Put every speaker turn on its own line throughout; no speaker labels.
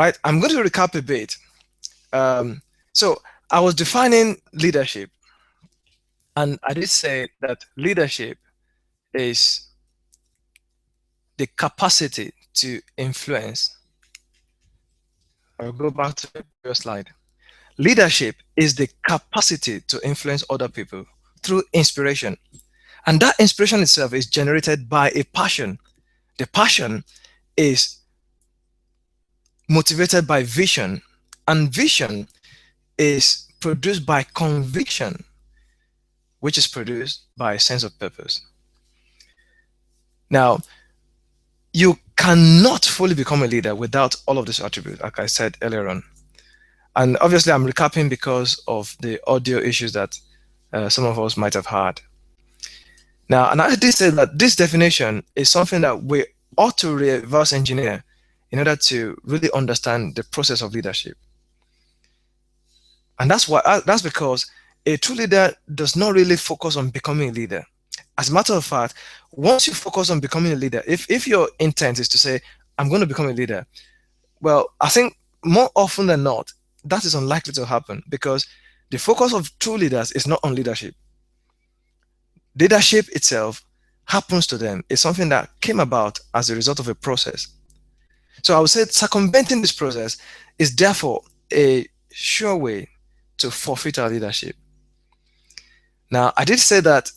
right? I'm going to recap a bit. So I was defining leadership, and I did say that leadership is the capacity to influence. I'll go back to the previous slide. Leadership is the capacity to influence other people through inspiration. And that inspiration itself is generated by a passion. The passion is motivated by vision, and vision is produced by conviction, which is produced by a sense of purpose. Now, you cannot fully become a leader without all of these attributes, like I said earlier on. And obviously, I'm recapping because of the audio issues that some of us might have had. Now, and I did say that this definition is something that we ought to reverse engineer in order to really understand the process of leadership. And that's because a true leader does not really focus on becoming a leader. As a matter of fact, once you focus on becoming a leader, if your intent is to say, I'm going to become a leader, well, I think more often than not, that is unlikely to happen because the focus of true leaders is not on leadership. Leadership itself happens to them. It's something that came about as a result of a process. So I would say circumventing this process is therefore a sure way to forfeit our leadership. Now, I did say that,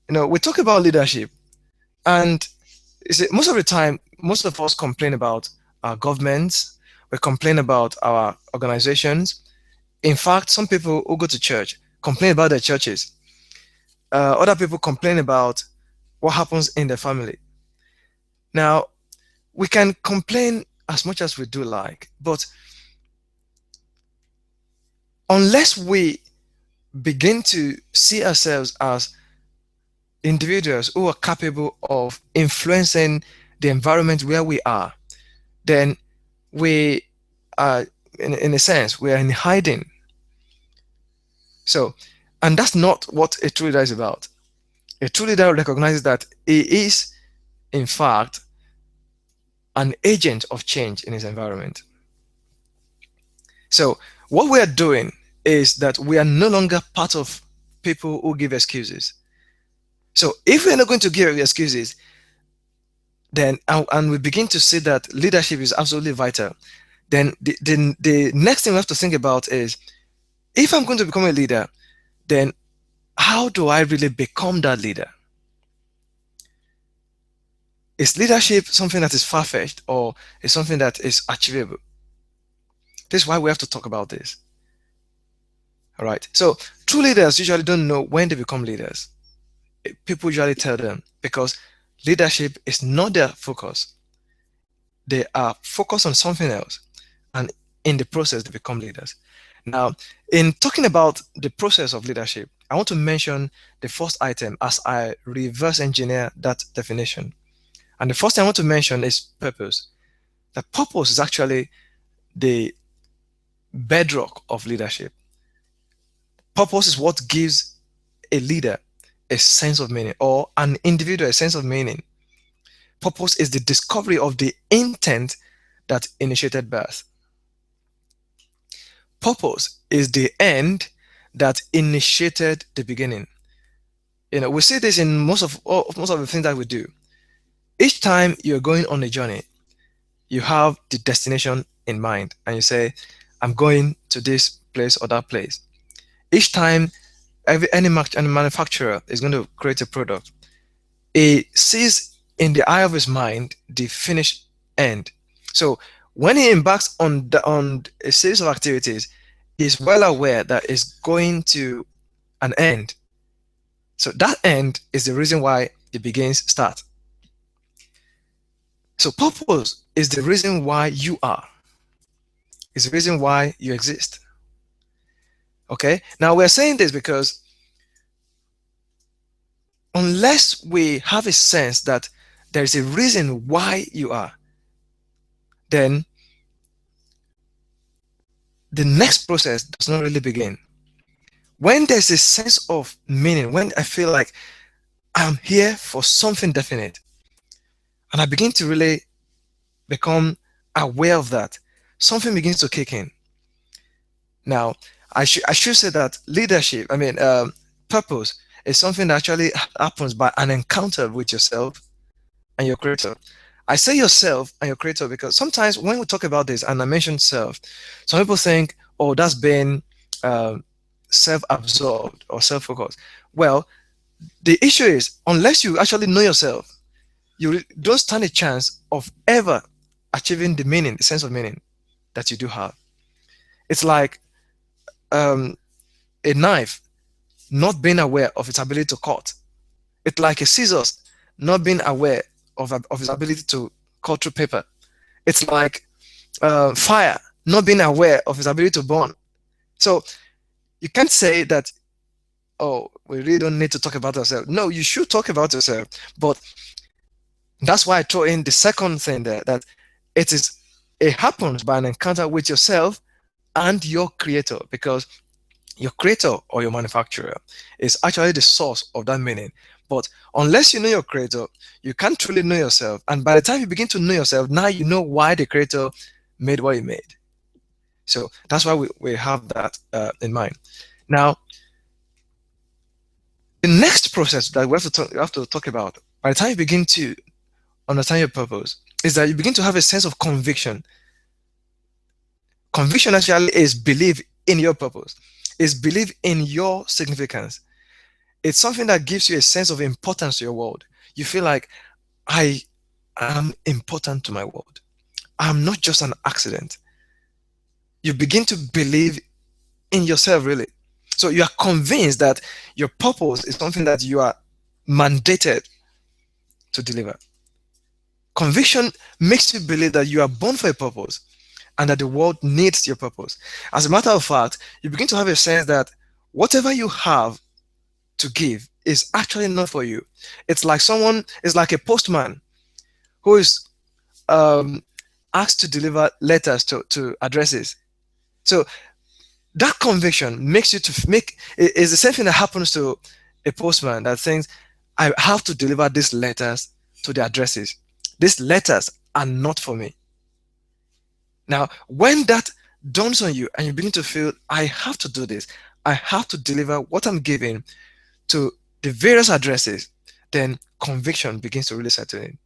we talk about leadership, and most of the time, most of us complain about our governments, we complain about our organizations. In fact, some people who go to church complain about their churches. Other people complain about what happens in the family. Now, we can complain as much as we do like, but unless we begin to see ourselves as individuals who are capable of influencing the environment where we are, then we are, in a sense, we are in hiding. So, and that's not what a true leader is about. A true leader recognizes that he is, in fact, an agent of change in his environment. So, what we are doing is that we are no longer part of people who give excuses. So, if we're not going to give excuses, then and we begin to see that leadership is absolutely vital, then the next thing we have to think about is, if I'm going to become a leader, then how do I really become that leader? Is leadership something that is far-fetched, or is something that is achievable? This is why we have to talk about this. All right. So true leaders usually don't know when they become leaders. People usually tell them because leadership is not their focus. They are focused on something else, and in the process, they become leaders. Now, in talking about the process of leadership, I want to mention the first item as I reverse engineer that definition. And the first thing I want to mention is purpose. The purpose is actually the bedrock of leadership. Purpose is what gives a leader a sense of meaning, or an individual a sense of meaning. Purpose is the discovery of the intent that initiated birth. Purpose is the end that initiated the beginning. We see this in most of the things that we do. Each time you're going on a journey, you have the destination in mind, and you say, I'm going to this place or that place. Each time any manufacturer is going to create a product, he sees in the eye of his mind the finished end. So when he embarks on a series of activities, he's well aware that it's going to an end. So that end is the reason why it start. So purpose is the reason why you are. It's the reason why you exist. Okay? Now we're saying this because unless we have a sense that there is a reason why you are, then the next process does not really begin. When there's a sense of meaning, when I feel like I'm here for something definite, and I begin to really become aware of that, something begins to kick in. Now, I should say that leadership, purpose, is something that actually happens by an encounter with yourself and your creator. I say yourself and your creator because sometimes when we talk about this, and I mentioned self, some people think, oh, that's being self-absorbed or self-focused. Well, the issue is, unless you actually know yourself, you don't stand a chance of ever achieving the meaning, the sense of meaning that you do have. It's like a knife not being aware of its ability to cut. It's like a scissors not being aware of its ability to cut through paper. It's like fire not being aware of its ability to burn. So you can't say that, oh, we really don't need to talk about ourselves. No, you should talk about yourself. But that's why I throw in the second thing there, that it happens by an encounter with yourself and your creator, because your creator or your manufacturer is actually the source of that meaning. But unless you know your creator, you can't truly know yourself. And by the time you begin to know yourself, now you know why the creator made what he made. So that's why we have that in mind. Now, the next process that we have to talk about, by the time you begin to understand your purpose, is that you begin to have a sense of conviction. Conviction actually is belief in your purpose, is belief in your significance. It's something that gives you a sense of importance to your world. You feel like, I am important to my world. I'm not just an accident. You begin to believe in yourself, really. So you are convinced that your purpose is something that you are mandated to deliver. Conviction makes you believe that you are born for a purpose and that the world needs your purpose. As a matter of fact, you begin to have a sense that whatever you have to give is actually not for you. It's like a postman who is asked to deliver letters to addresses. So that conviction makes you to make, is the same thing that happens to a postman that thinks, I have to deliver these letters to the addresses. These letters are not for me. Now, when that dawns on you and you begin to feel, I have to do this, I have to deliver what I'm giving to the various addresses, then conviction begins to really settle in.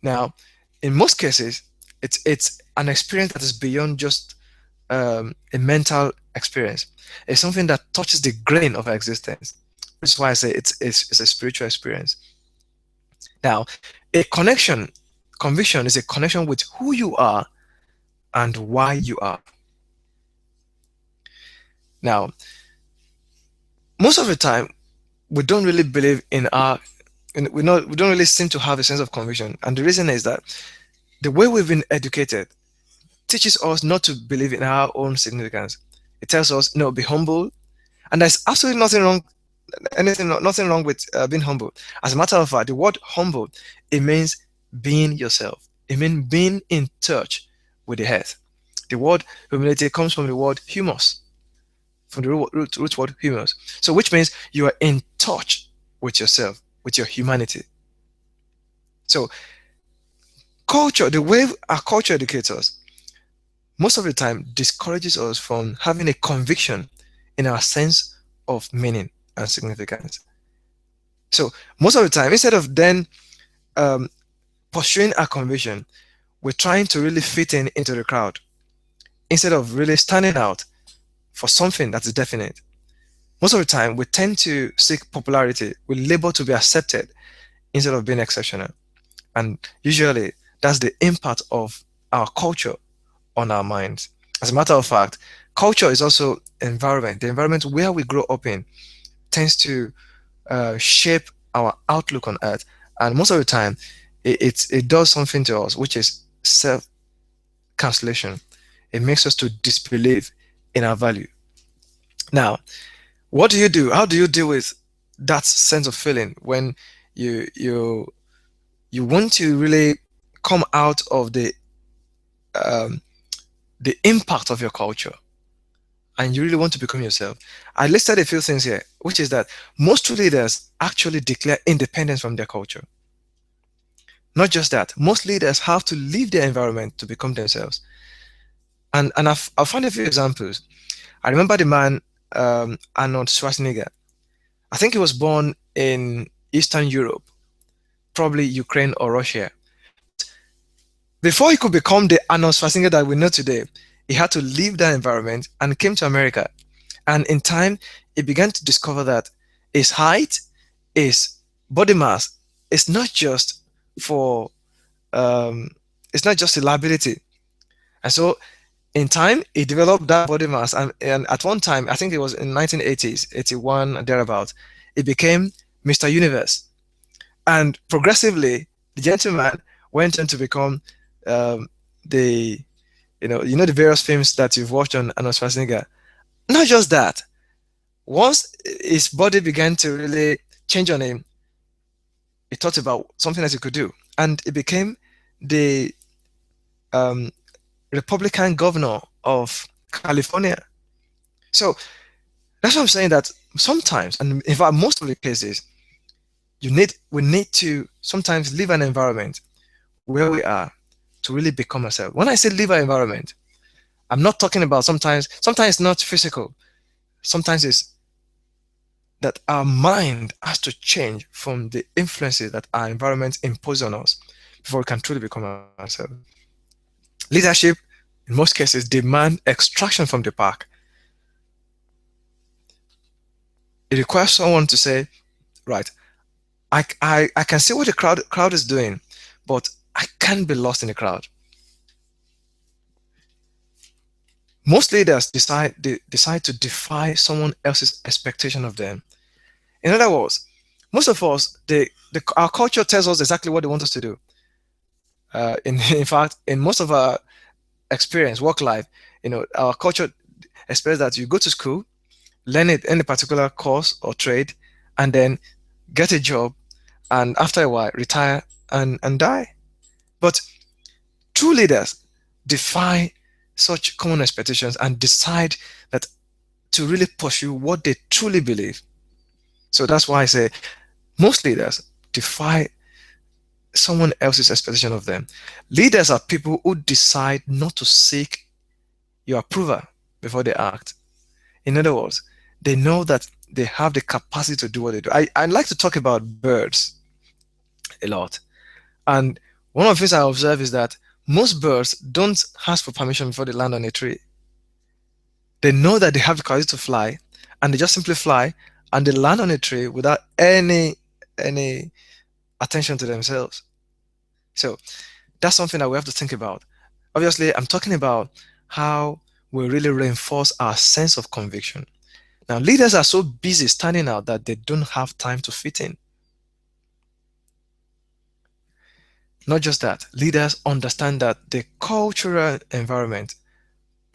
Now, in most cases, it's an experience that is beyond just a mental experience. It's something that touches the grain of our existence, which is why I say it's a spiritual experience. Now, conviction is a connection with who you are and why you are. Now, most of the time, we don't really believe in we don't really seem to have a sense of conviction. And the reason is that the way we've been educated teaches us not to believe in our own significance. It tells us, no, be humble. And there's absolutely nothing wrong with being humble. As a matter of fact, the word humble, it means being yourself. It means being in touch with the earth. The word humility comes from the word humus, from the root word humus. So which means you are in touch with yourself, with your humanity. So culture, the way our culture educates us, most of the time discourages us from having a conviction in our sense of meaning and significance. So most of the time, instead of then pursuing our conviction, we're trying to really fit into the crowd instead of really standing out for something that is definite. Most of the time, we tend to seek popularity. We labor to be accepted instead of being exceptional. And usually, that's the impact of our culture on our minds. As a matter of fact, culture is also environment. The environment where we grow up in tends to shape our outlook on earth. And most of the time, it does something to us, which is self-cancellation. It makes us to disbelieve in our value. Now, what do you do? How do you deal with that sense of feeling when you want to really come out of the impact of your culture and you really want to become yourself? I listed a few things here, which is that most leaders actually declare independence from their culture. Not just that, most leaders have to leave their environment to become themselves. And I've found a few examples. I remember the man, Arnold Schwarzenegger. I think he was born in Eastern Europe, probably Ukraine or Russia. Before he could become the Arnold Schwarzenegger that we know today, he had to leave that environment and came to America. And in time, he began to discover that his height, his body mass, is not just for um, it's not just a liability. And so in time, he developed that body mass. And at one time, I think it was in 1980s, 81 and thereabout, it became Mr. Universe. And progressively, the gentleman went on to become the, the various films that you've watched on Arnold Schwarzenegger. Not just that, once his body began to really change on him, he thought about something that he could do. And it became the um, Republican governor of California. So that's what I'm saying, that sometimes, and in fact, most of the cases, we need to sometimes leave an environment where we are to really become ourselves. When I say leave our environment, I'm not talking about sometimes it's not physical. Sometimes it's that our mind has to change from the influences that our environment impose on us before we can truly become ourselves. Leadership, in most cases, demand extraction from the pack. It requires someone to say, right, I can see what the crowd is doing, but I can't be lost in the crowd. Most leaders decide to defy someone else's expectation of them. In other words, most of us, our culture tells us exactly what they want us to do. In fact, in most of our experience, work life, our culture expects that you go to school, learn any particular course or trade, and then get a job, and after a while retire and die. But true leaders defy such common expectations and decide that to really pursue what they truly believe. So that's why I say most leaders defy someone else's expectation of them. Leaders are people who decide not to seek your approval before they act. In other words, they know that they have the capacity to do what they do. I like to talk about birds a lot. And one of the things I observe is that most birds don't ask for permission before they land on a tree. They know that they have the capacity to fly, and they just simply fly and they land on a tree without any attention to themselves. So that's something that we have to think about. Obviously, I'm talking about how we really reinforce our sense of conviction. Now, leaders are so busy standing out that they don't have time to fit in. Not just that, leaders understand that the cultural environment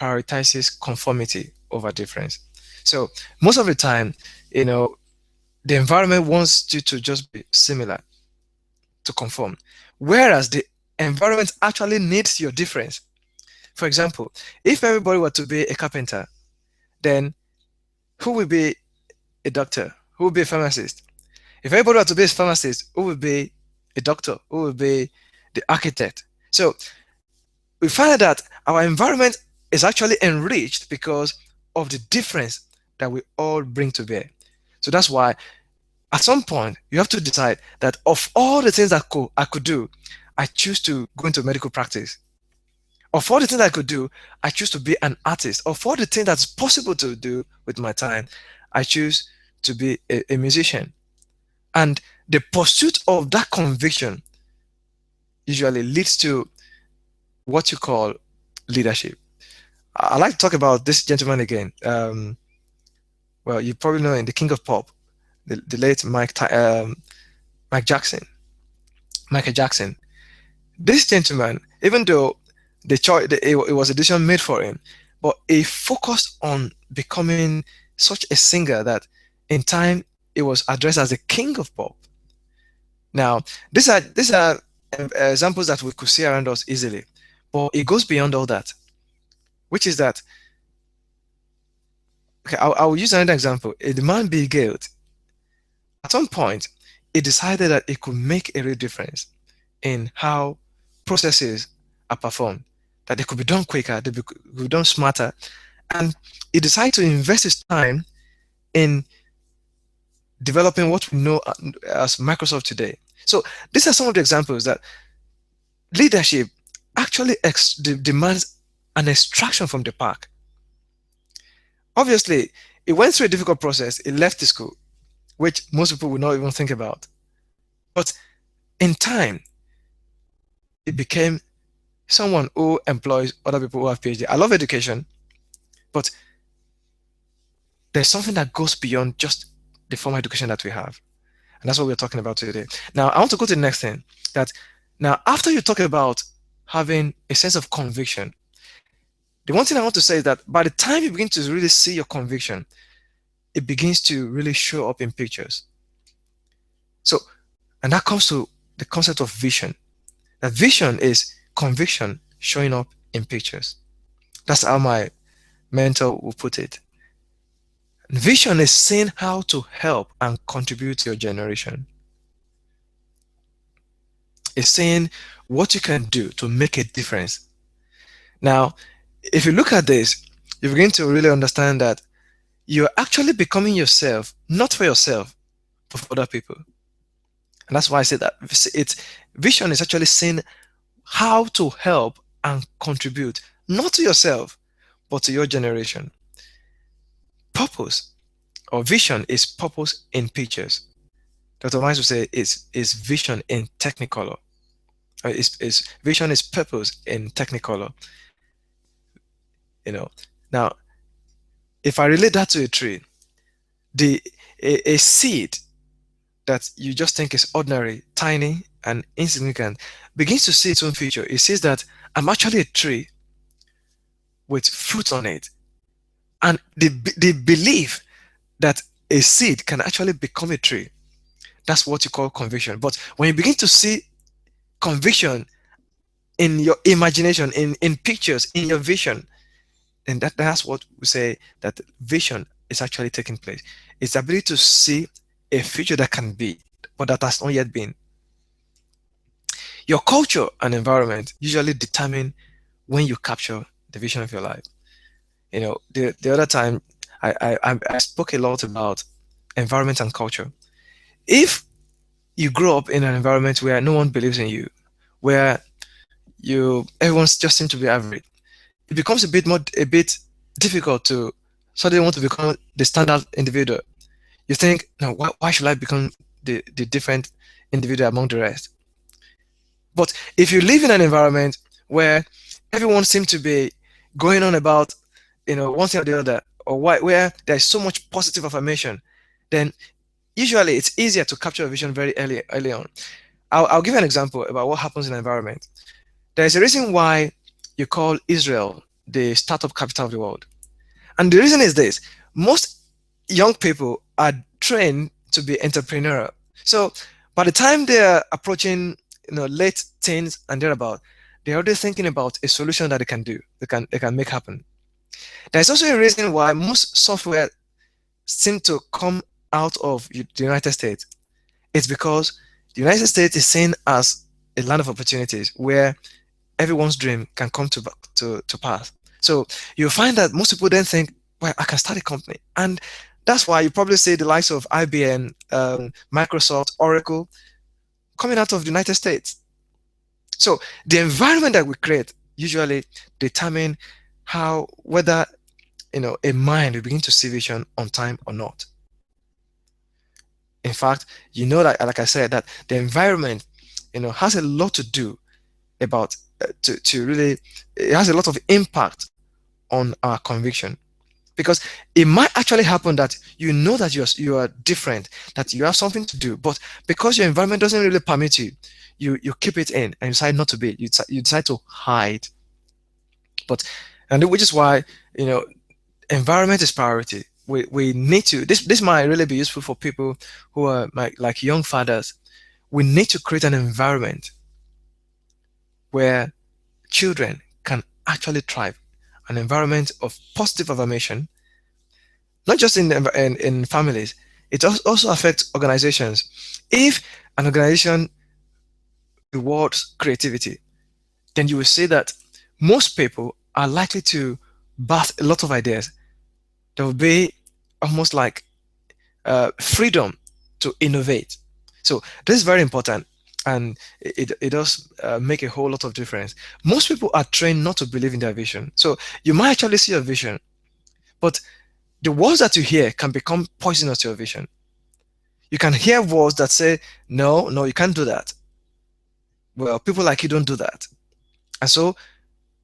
prioritizes conformity over difference. So most of the time, the environment wants you to just be similar, to conform, whereas the environment actually needs your difference. For example, if everybody were to be a carpenter, then who will be a doctor? Who will be a pharmacist? If everybody were to be a pharmacist, who will be a doctor? Who will be the architect? So we find that our environment is actually enriched because of the difference that we all bring to bear. So that's why at some point you have to decide that of all the things that I could do, I choose to go into medical practice. Of all the things I could do, I choose to be an artist. Of all the things that's possible to do with my time, I choose to be a musician. And the pursuit of that conviction usually leads to what you call leadership. I like to talk about this gentleman again. Well, you probably know him, the king of pop, the late Mike Jackson, Michael Jackson. This gentleman, even though it was a decision made for him, but he focused on becoming such a singer that in time he was addressed as the king of pop. Now, these are examples that we could see around us easily, but it goes beyond all that, which is that, okay, I'll use another example. The man Bill Gates, at some point, he decided that it could make a real difference. in how processes are performed, that they could be done quicker, could be done smarter, and he decided to invest his time in developing what we know as Microsoft today. So these are some of the examples that leadership actually demands an extraction from the pack. Obviously, it went through a difficult process. It left the school, which most people would not even think about. But in time, it became someone who employs other people who have PhD. I love education, but there's something that goes beyond just the formal education that we have. And that's what we're talking about today. Now, I want to go to the next thing. That now, after you talk about having a sense of conviction, the one thing I want to say is that by the time you begin to really see your conviction, it begins to really show up in pictures. So, and that comes to the concept of vision. That vision is conviction showing up in pictures. That's how my mentor will put it. Vision is seeing how to help and contribute to your generation. It's saying what you can do to make a difference. Now, if you look at this, you begin to really understand that you're actually becoming yourself, not for yourself, but for other people. And that's why I say that vision is actually seeing how to help and contribute, not to yourself, but to your generation. Purpose or vision is purpose in pictures. Dr. Miles would say is vision in technicolor. Is vision is purpose in technicolor. Now, if I relate that to a tree, a seed that you just think is ordinary, tiny, and insignificant begins to see its own future. It says that I'm actually a tree with fruit on it. And they believe that a seed can actually become a tree. That's what you call conviction. But when you begin to see conviction in your imagination, in pictures, in your vision, then that's what we say that vision is actually taking place. It's the ability to see a future that can be, but that has not yet been. Your culture and environment usually determine when you capture the vision of your life. The other time I spoke a lot about environment and culture. If you grow up in an environment where no one believes in you, where everyone just seems to be average, it becomes a bit difficult to suddenly want to become the standard individual. You think, now why should I become the different individual among the rest? But if you live in an environment where everyone seems to be going on about one thing or the other, or where there's so much positive affirmation, then usually it's easier to capture a vision very early on. I'll give you an example about what happens in an environment. There's a reason why you call Israel the startup capital of the world. And the reason is this: most young people are trained to be entrepreneurial. So by the time they're approaching late teens and thereabout, they're already thinking about a solution that they can make happen. There's also a reason why most software seem to come out of the United States. It's because the United States is seen as a land of opportunities where everyone's dream can come to pass. So you'll find that most people then think, well, I can start a company. And that's why you probably see the likes of IBM, Microsoft, Oracle coming out of the United States. So the environment that we create usually determine whether a mind will begin to see vision on time or not. In fact, that, like I said, that the environment has a lot to do about to really, it has a lot of impact on our conviction, because it might actually happen that that you are different, that you have something to do, but because your environment doesn't really permit you, you keep it in and decide not to be. You decide to hide. And which is why environment is priority. We need to. This might really be useful for people who are like young fathers. We need to create an environment where children can actually thrive, an environment of positive affirmation, not just in families. It also affects organizations. If an organization rewards creativity, then you will see that most people are likely to birth a lot of ideas. There will be almost like freedom to innovate. So this is very important, and it does make a whole lot of difference. Most people are trained not to believe in their vision. So you might actually see a vision, but the words that you hear can become poisonous to your vision. You can hear words that say, no, no, you can't do that. Well, people like you don't do that. And so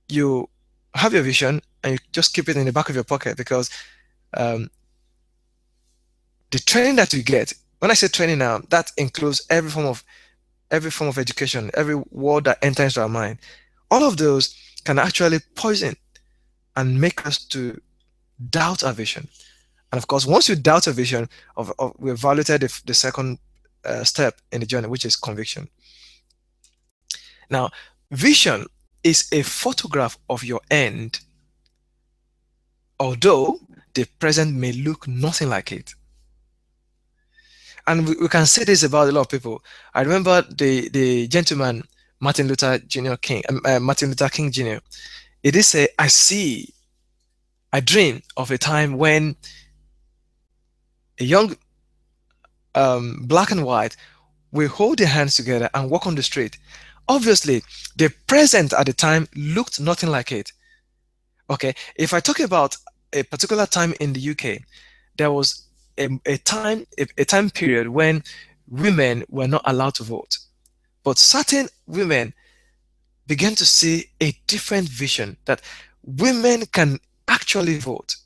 you have your vision and you just keep it in the back of your pocket because um, the training that you get, when I say training now, that includes every form of education, every word that enters our mind. All of those can actually poison and make us to doubt our vision. And of course, once you doubt a vision, we've evaluated the second step in the journey, which is conviction. Now, vision is a photograph of your end, although the present may look nothing like it. And we can say this about a lot of people. I remember the gentleman Martin Luther King Jr. He did say, I dream of a time when a young black and white will hold their hands together and walk on the street. Obviously, the present at the time looked nothing like it. Okay, if I talk about a particular time in the UK, there was a time period when women were not allowed to vote, but certain women began to see a different vision that women can actually vote,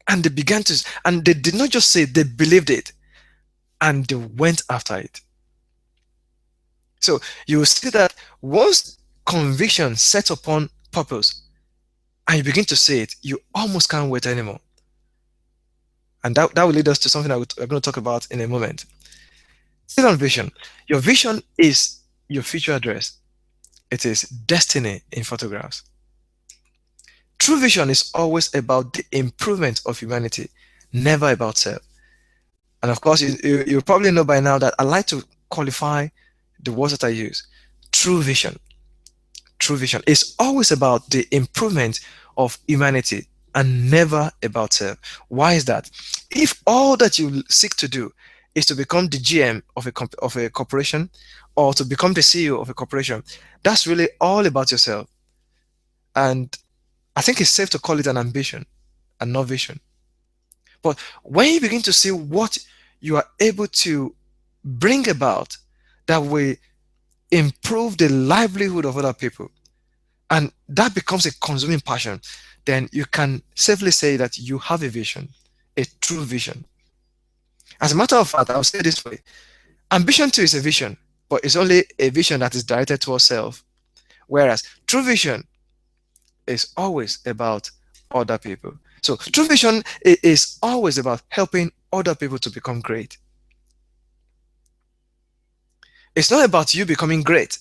and they did not just say, they believed it, and they went after it. So you will see that once conviction sets upon purpose and you begin to see it, you almost can't wait anymore. And that will lead us to something that we're going to talk about in a moment. Still on vision. Your vision is your future address. It is destiny in photographs. True vision is always about the improvement of humanity, never about self. And of course, you probably know by now that I like to qualify the words that I use. True vision. True vision is always about the improvement of humanity and never about self. Why is that? If all that you seek to do is to become the GM of a corporation or to become the CEO of a corporation, that's really all about yourself. And I think it's safe to call it an ambition and not vision. But when you begin to see what you are able to bring about that will improve the livelihood of other people, and that becomes a consuming passion, then you can safely say that you have a vision, a true vision. As a matter of fact, I'll say it this way. Ambition too is a vision, but it's only a vision that is directed towards self. Whereas true vision is always about other people. So true vision is always about helping other people to become great. It's not about you becoming great.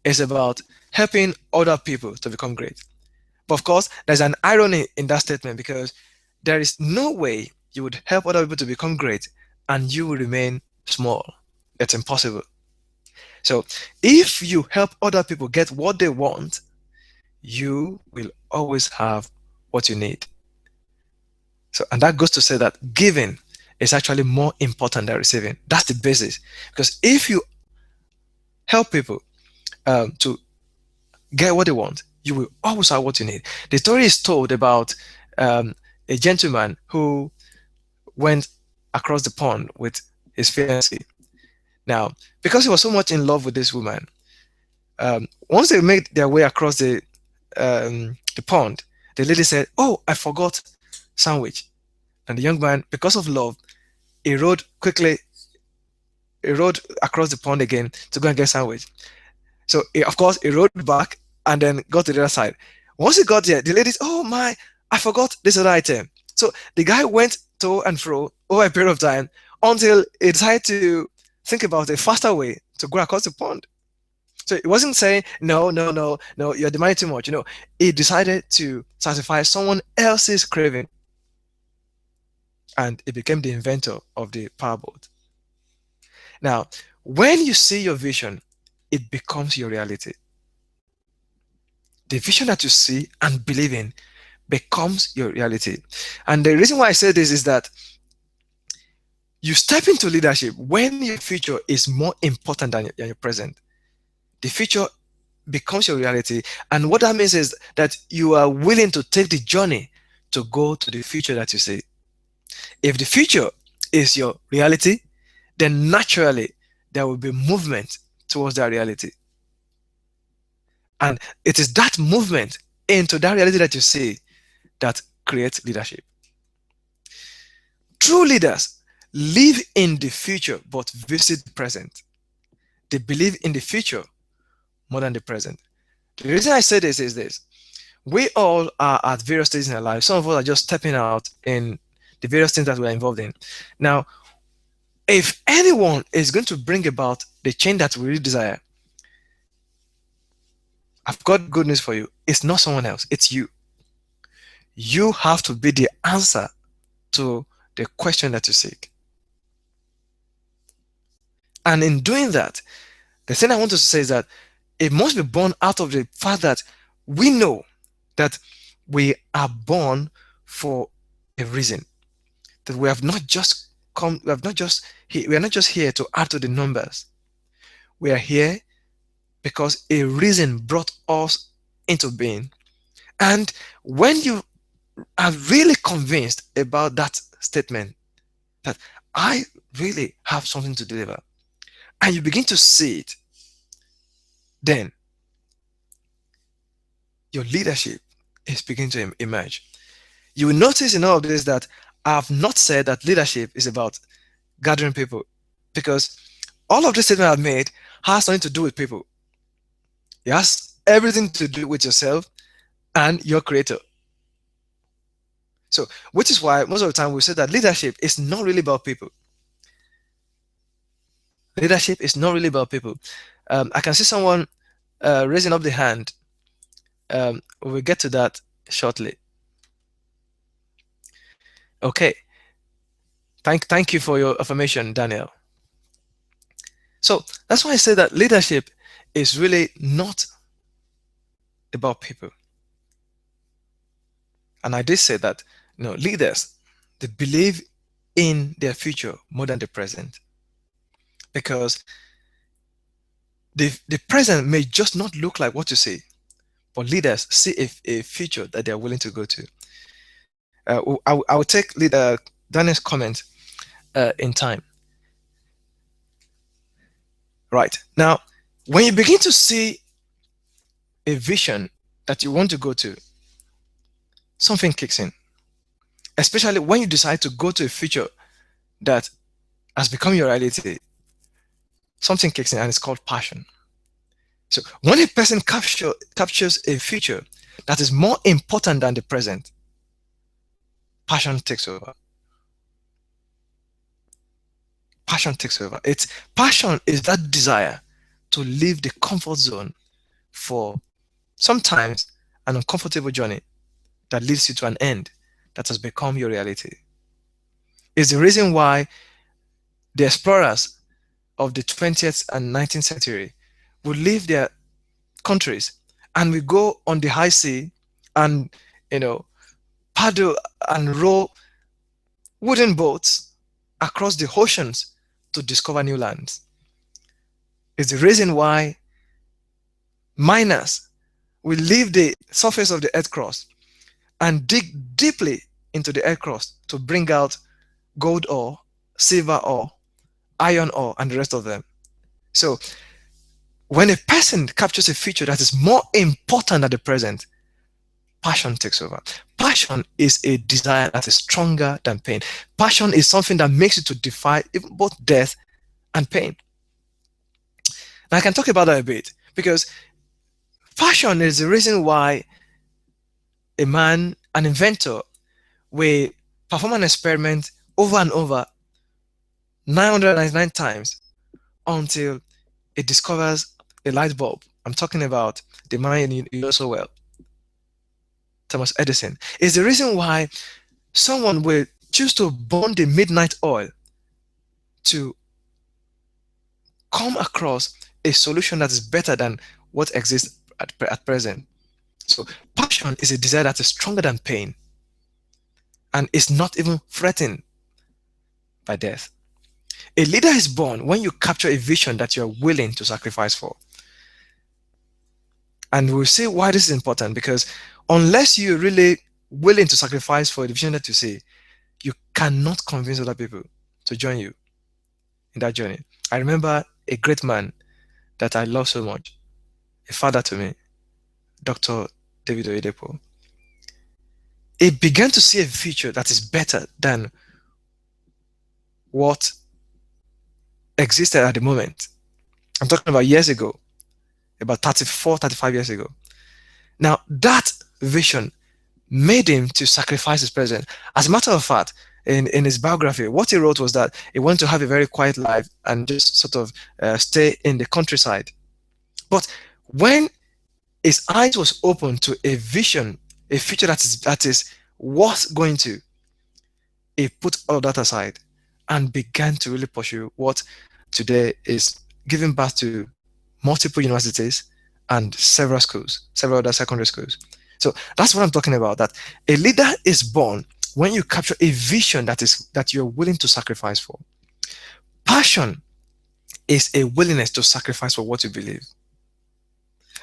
It's about helping other people to become great. But of course, there's an irony in that statement because there is no way you would help other people to become great and you will remain small. It's impossible. So if you help other people get what they want, you will always have what you need. So, and that goes to say that giving is actually more important than receiving. That's the basis. Because if you help people to get what they want, you will always have what you need. The story is told about a gentleman who went across the pond with his fiancée. Now, because he was so much in love with this woman, once they made their way across the pond, the lady said, "Oh, I forgot sandwich." And the young man, because of love, he rowed across the pond again to go and get sandwich. So, of course, he rowed back and then got to the other side. Once he got there, the lady said, "Oh my, I forgot this other item." So the guy went to and fro over a period of time until he decided to think about a faster way to go across the pond. So it wasn't saying, no, no, no, no, you're demanding too much. He decided to satisfy someone else's craving. And he became the inventor of the powerboat. Now, when you see your vision, it becomes your reality. The vision that you see and believe in becomes your reality. And the reason why I say this is that you step into leadership when your future is more important than your present. The future becomes your reality. And what that means is that you are willing to take the journey to go to the future that you see. If the future is your reality, then naturally there will be movement towards that reality. And it is that movement into that reality that you see that creates leadership. True leaders live in the future but visit the present. They believe in the future more than the present. The reason I say this is this. We all are at various stages in our lives. Some of us are just stepping out in the various things that we're involved in. Now, if anyone is going to bring about the change that we really desire, I've got good news for you. It's not someone else, it's you. You have to be the answer to the question that you seek. And in doing that, the thing I want to say is that it must be born out of the fact that we know that we are born for a reason. That we have not just come, we are not just here to add to the numbers. We are here because a reason brought us into being. And when you are really convinced about that statement, that I really have something to deliver, and you begin to see it, then your leadership is beginning to emerge. You will notice in all of this that I have not said that leadership is about gathering people, because all of this statement I've made has something to do with people. It has everything to do with yourself and your creator. So, which is why most of the time we say that leadership is not really about people. Leadership is not really about people. I can see someone raising up the hand. We'll get to that shortly. Okay. Thank you for your affirmation, Daniel. So that's why I say that leadership is really not about people. And I did say that, leaders, they believe in their future more than the present, because the present may just not look like what you see, but leaders see a future that they're willing to go to. I will take Daniel's comment in time. Right. Now, when you begin to see a vision that you want to go to, something kicks in. Especially when you decide to go to a future that has become your reality, something kicks in, and it's called passion. So when a person captures a future that is more important than the present, passion takes over. Passion takes over. Passion is that desire to leave the comfort zone for sometimes an uncomfortable journey that leads you to an end that has become your reality. It's the reason why the explorers of the 20th and 19th century would leave their countries and we go on the high sea and paddle and row wooden boats across the oceans to discover new lands. It's the reason why miners will leave the surface of the earth crust and dig deeply into the earth crust to bring out gold ore, silver ore, iron ore, and the rest of them. So when a person captures a feature that is more important than the present, passion takes over. Passion is a desire that is stronger than pain. Passion is something that makes you to defy even both death and pain. Now I can talk about that a bit, because passion is the reason why an inventor, will perform an experiment over and over 999 times until it discovers a light bulb. I'm talking about the man you know so well, Thomas Edison. Is the reason why someone will choose to burn the midnight oil to come across a solution that is better than what exists at present. So passion is a desire that is stronger than pain and is not even threatened by death. A leader is born when you capture a vision that you're willing to sacrifice for. And we'll see why this is important, because unless you're really willing to sacrifice for the vision that you see, you cannot convince other people to join you in that journey. I remember a great man that I love so much, a father to me, Dr. David Oyedepo. He began to see a future that is better than what existed at the moment. I'm talking about years ago, about 34, 35 years ago. Now, that vision made him to sacrifice his present. As a matter of fact, in his biography, what he wrote was that he wanted to have a very quiet life and just sort of stay in the countryside. But when his eyes was open to a vision, a future that is worth going to, he put all of that aside and began to really pursue what today is giving birth to multiple universities and several schools, several other secondary schools. So that's what I'm talking about, that a leader is born when you capture a vision that you're willing to sacrifice for. Passion is a willingness to sacrifice for what you believe.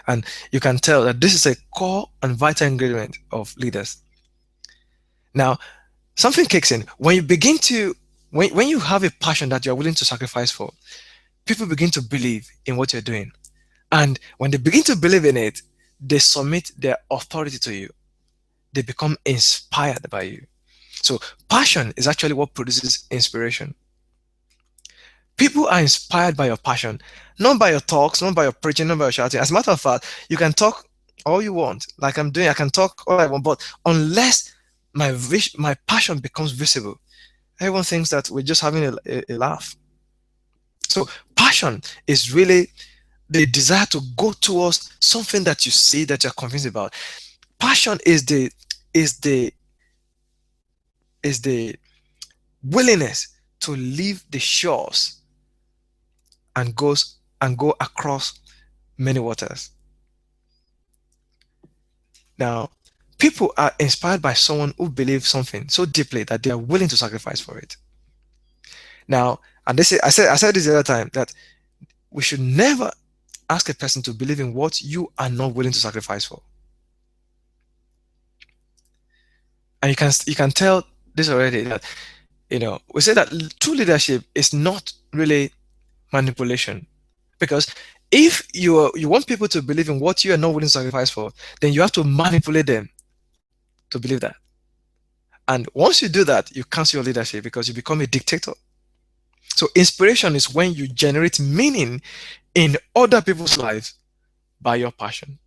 And you can tell that this is a core and vital ingredient of leaders. Now, something kicks in. When you begin to, when you have a passion that you're willing to sacrifice for, people begin to believe in what you're doing. And when they begin to believe in it, they submit their authority to you. They become inspired by you. So passion is actually what produces inspiration. People are inspired by your passion, not by your talks, not by your preaching, not by your shouting. As a matter of fact, you can talk all you want, like I'm doing. I can talk all I want, but unless my passion becomes visible, everyone thinks that we're just having a laugh. So passion is really the desire to go towards something that you see, that you're convinced about. Passion is the willingness to leave the shores and go across many waters. Now, people are inspired by someone who believes something so deeply that they are willing to sacrifice for it. Now, and I said this the other time, that we should never ask a person to believe in what you are not willing to sacrifice for. And you can tell this already, that we say that true leadership is not really manipulation, because if you want people to believe in what you are not willing to sacrifice for, then you have to manipulate them to believe that. And once you do that, you cancel your leadership because you become a dictator. So inspiration is when you generate meaning in other people's lives by your passion.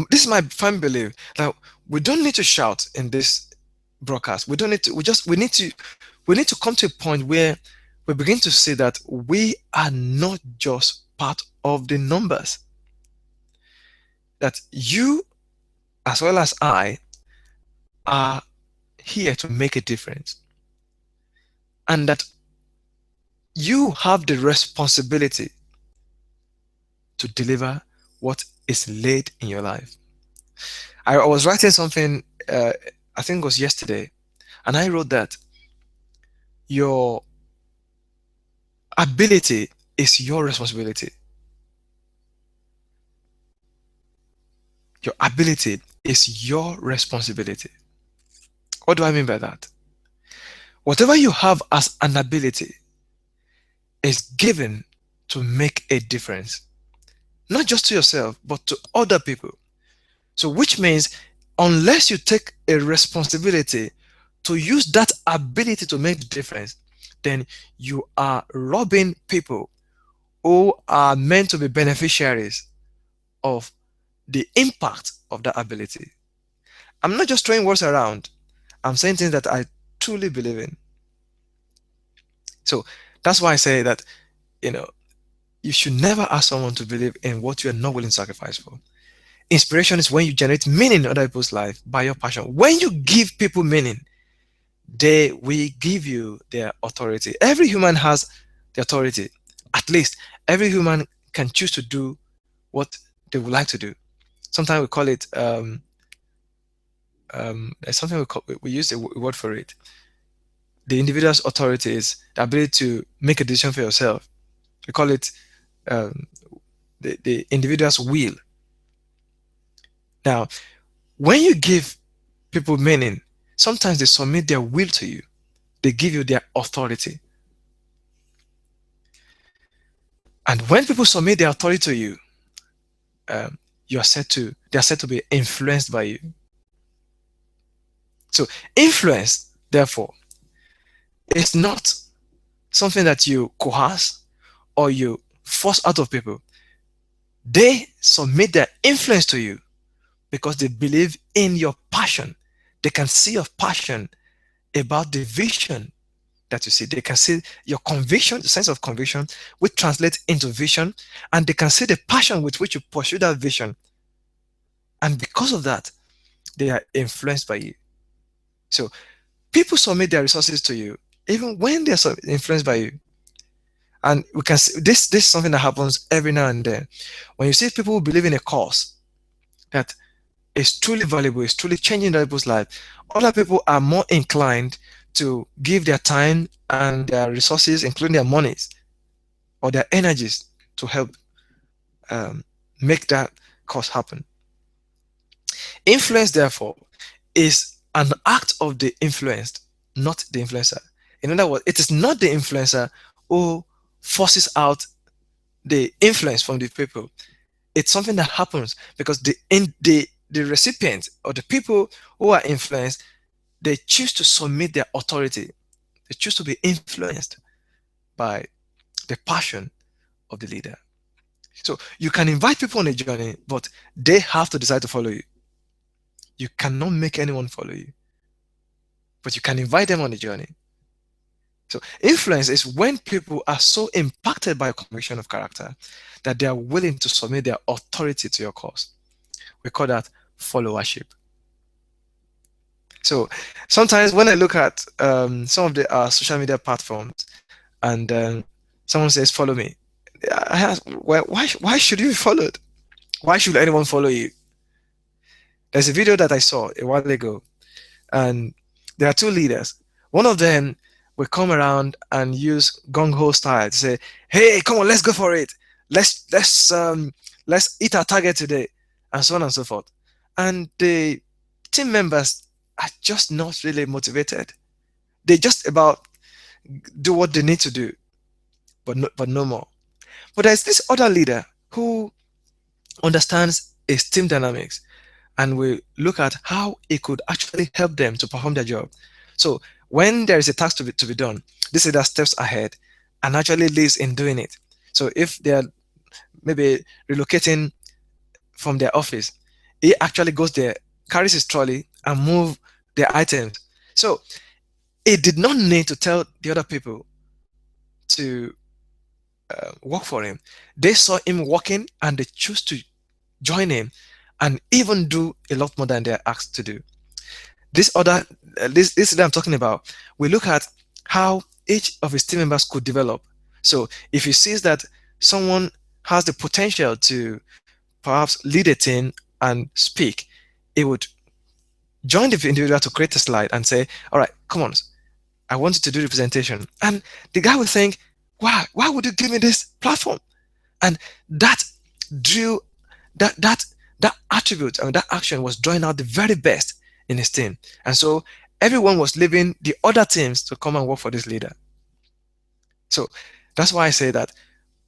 This is my firm belief that we don't need to shout in this broadcast. We don't need to. We need to come to a point where we begin to see that we are not just part of the numbers. That you, as well as I, are here to make a difference. And that you have the responsibility to deliver what is laid in your life. I was writing something, I think it was yesterday, and I wrote that your ability is your responsibility. Your ability is your responsibility. What do I mean by that? Whatever you have as an ability is given to make a difference, not just to yourself, but to other people. So which means unless you take a responsibility to use that ability to make the difference, then you are robbing people who are meant to be beneficiaries of the impact of that ability. I'm not just throwing words around. I'm saying things that I truly believe in. So that's why I say that, you should never ask someone to believe in what you are not willing to sacrifice for. Inspiration is when you generate meaning in other people's life by your passion. When you give people meaning, they will give you their authority. Every human has the authority, at least every human can choose to do what they would like to do. Sometimes we call it there's something we use a word for it. The individual's authority is the ability to make a decision for yourself. We call it um, the individual's will. Now, when you give people meaning, sometimes they submit their will to you. They give you their authority. And when people submit their authority to you, they are said to be influenced by you. So influence, therefore, is not something that you coerce or you force out of people. They submit their influence to you because they believe in your passion. They can see your passion about the vision that you see. They can see your conviction, the sense of conviction, which translates into vision, and they can see the passion with which you pursue that vision. And because of that, they are influenced by you. So people submit their resources to you, even when they're influenced by you. And we can see this is something that happens every now and then. When you see people who believe in a cause that is truly valuable, is truly changing other people's life, other people are more inclined to give their time and their resources, including their monies or their energies, to help make that cause happen. Influence, therefore, is an act of the influenced, not the influencer. In other words, it is not the influencer who forces out the influence from the people. It's something that happens because the recipient or the people who are influenced, they choose to submit their authority. They choose to be influenced by the passion of the leader. So you can invite people on a journey, but they have to decide to follow you. You cannot make anyone follow you, but you can invite them on a journey. So influence is when people are so impacted by a conviction of character that they are willing to submit their authority to your cause. We call that followership. So sometimes when I look at some of the social media platforms and someone says, follow me, I ask, well, why should you be followed? Why should anyone follow you? There's a video that I saw a while ago, and there are two leaders. One of them will come around and use gung-ho style to say, hey, come on, let's go for it. Let's hit our target today, and so on and so forth. And the team members are just not really motivated. They just about do what they need to do, but no more. But there's this other leader who understands his team dynamics, and we look at how it could actually help them to perform their job. So when there is a task to be done, this leader steps ahead and actually leads in doing it. So if they are maybe relocating from their office, he actually goes there, carries his trolley, and move their items. So he did not need to tell the other people to work for him. They saw him working and they chose to join him and even do a lot more than they're asked to do. This that I'm talking about, we look at how each of his team members could develop. So if he sees that someone has the potential to perhaps lead a team and speak, he would join the individual to create a slide and say, all right, come on, I want you to do the presentation. And the guy would think, why would you give me this platform? And that drew that attribute, that action was drawing out the very best in his team. And so everyone was leaving the other teams to come and work for this leader. So that's why I say that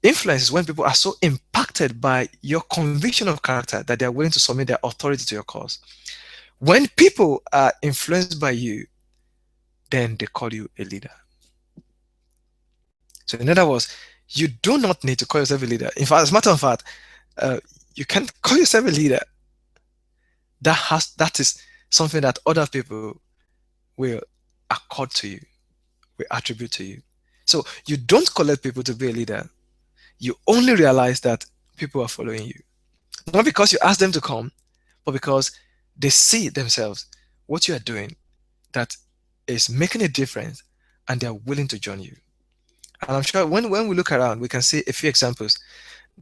influence is when people are so impacted by your conviction of character that they are willing to submit their authority to your cause. When people are influenced by you, then they call you a leader. So in other words, you do not need to call yourself a leader. In fact, as a matter of fact, you can call yourself a leader. That is something that other people will accord to you, will attribute to you. So you don't collect people to be a leader. You only realize that people are following you. Not because you ask them to come, but because they see themselves, what you are doing, that is making a difference, and they are willing to join you. And I'm sure when we look around, we can see a few examples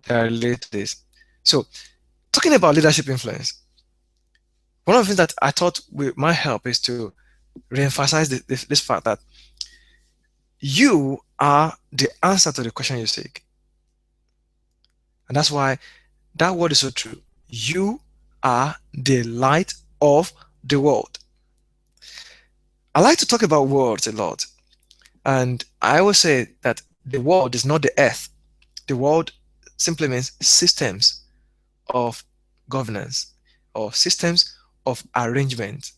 that are related to this. So, talking about leadership influence, one of the things that I thought might help is to reemphasize this fact that you are the answer to the question you seek. And that's why that word is so true. You are the light of the world. I like to talk about words a lot. And I always say that the world is not the earth. The world simply means systems of governance or systems of arrangement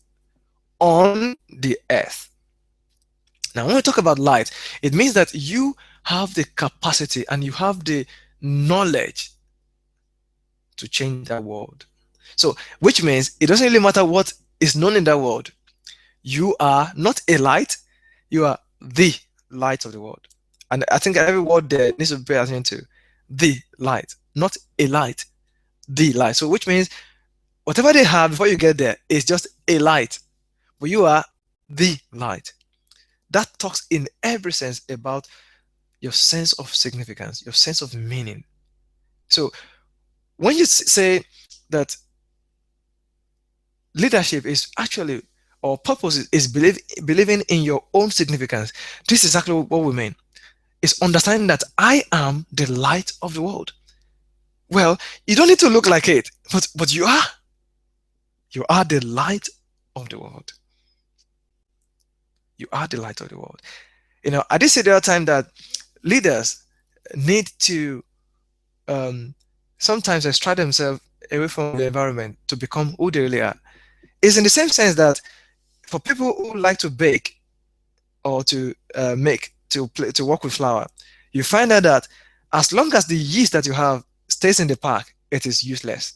on the earth. Now, when we talk about light, it means that you have the capacity and you have the knowledge to change that world. So, which means it doesn't really matter what is known in that world. You are not a light, you are the light of the world. And I think every word there needs to be pay attention to. The light, not a light, the light. So, which means whatever they have before you get there is just a light, but you are the light. That talks in every sense about your sense of significance, your sense of meaning. So, when you say that leadership is actually, or purpose is believing in your own significance, this is exactly what we mean. It's understanding that I am the light of the world. Well, you don't need to look like it, but you are. You are the light of the world. You are the light of the world. I did say the other time that leaders need to sometimes extract themselves away from the environment to become who they really are. It's in the same sense that for people who like to bake or to to work with flour, you find out that as long as the yeast that you have stays in the pack, it is useless.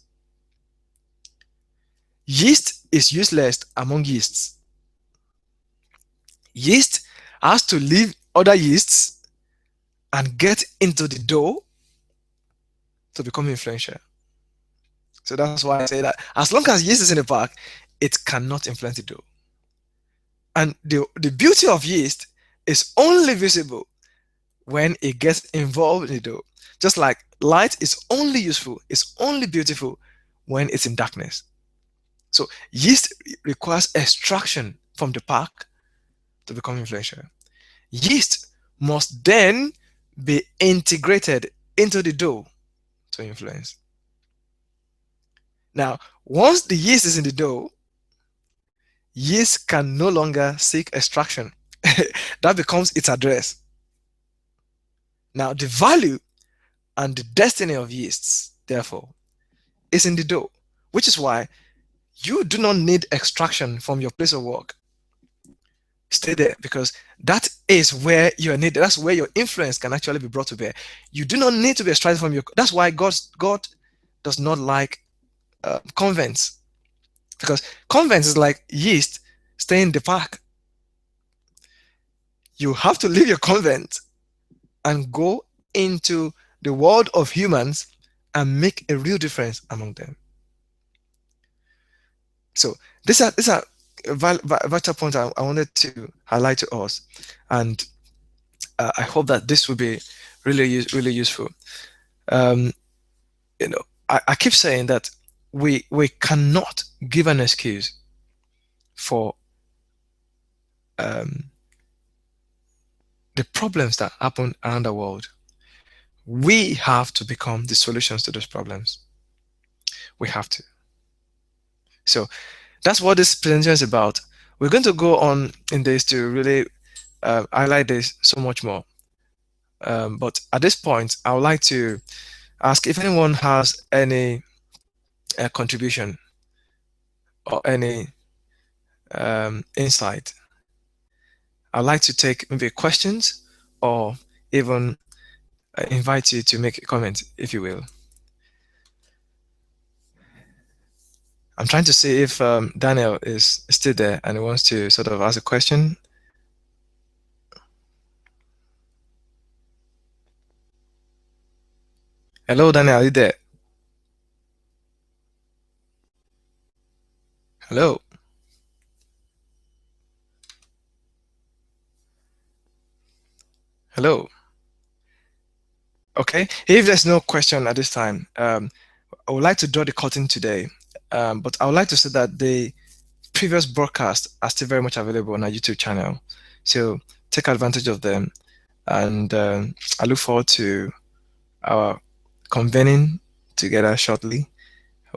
Yeast is useless among yeasts. Yeast has to leave other yeasts and get into the dough to become influential. So that's why I say that as long as yeast is in the pack, it cannot influence the dough. And the beauty of yeast is only visible when it gets involved in the dough. Just like light is only useful, it's only beautiful when it's in darkness. So yeast requires extraction from the pack to become influential. Yeast must then be integrated into the dough to influence. Now, once the yeast is in the dough, yeast can no longer seek extraction. That becomes its address. Now, the value and the destiny of yeasts, therefore, is in the dough, which is why you do not need extraction from your place of work. Stay there because that is where you are needed. That's where your influence can actually be brought to bear. You do not need to be extracted from your. That's why God does not like convents, because convents is like yeast staying in the pack. You have to leave your convent and go into the world of humans and make a real difference among them. So these are vital points I wanted to highlight to us, and I hope that this will be really useful. Um, I keep saying that we cannot give an excuse for the problems that happen around the world. We have to become the solutions to those problems. We have to. So that's what this presentation is about. We're going to go on in this to really highlight this so much more. But at this point, I would like to ask if anyone has any contribution or any insight. I'd like to take maybe questions or even invite you to make a comment, if you will. I'm trying to see if Daniel is still there and he wants to sort of ask a question. Hello, Daniel, are you there? Hello. Hello. Okay. If there's no question at this time, I would like to draw the curtain today. But I would like to say that the previous broadcasts are still very much available on our YouTube channel. So take advantage of them. And I look forward to our convening together shortly,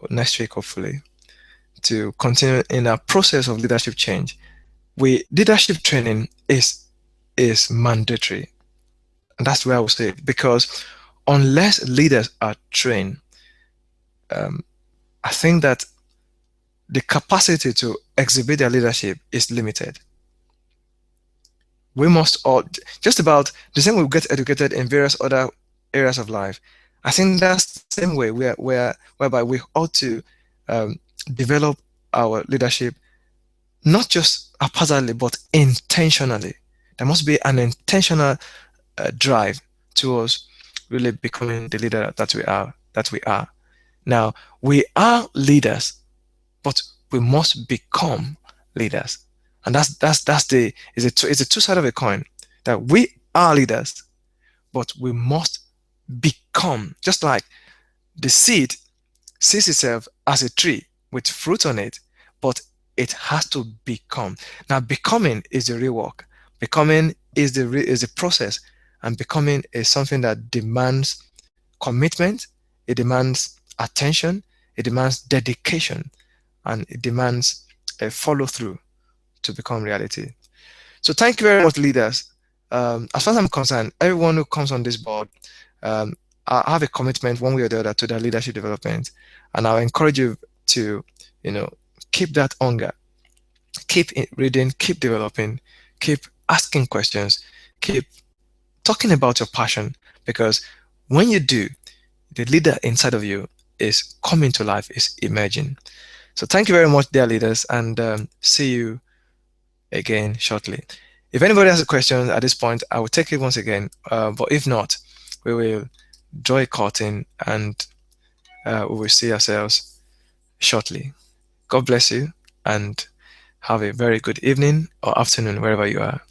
next week, hopefully, to continue in our process of leadership change. Leadership training is mandatory. And that's where I would say it, because unless leaders are trained, um, I think that the capacity to exhibit their leadership is limited. We must all, just about the same way we get educated in various other areas of life. I think that's the same way whereby we ought to um, develop our leadership, not just haphazardly, but intentionally. There must be an intentional drive towards really becoming the leader that we are. That we are. Now, we are leaders, but we must become leaders. And that's the it's a two-sided of a coin, that we are leaders, but we must become. Just like the seed sees itself as a tree with fruit on it, but it has to become. Now, becoming is the real work. Becoming is the process, and becoming is something that demands commitment. It demands attention. It demands dedication, and it demands a follow through to become reality. So thank you very much, leaders. As far as I'm concerned, everyone who comes on this board, um, I have a commitment one way or the other to their leadership development, and I'll encourage you to, you know, keep that hunger, keep reading, keep developing, keep asking questions, keep talking about your passion, because when you do, the leader inside of you is coming to life, is emerging. So thank you very much, dear leaders, and see you again shortly. If anybody has a question at this point, I will take it once again. But if not, we will draw a curtain and we will see ourselves shortly. God bless you and have a very good evening or afternoon wherever you are.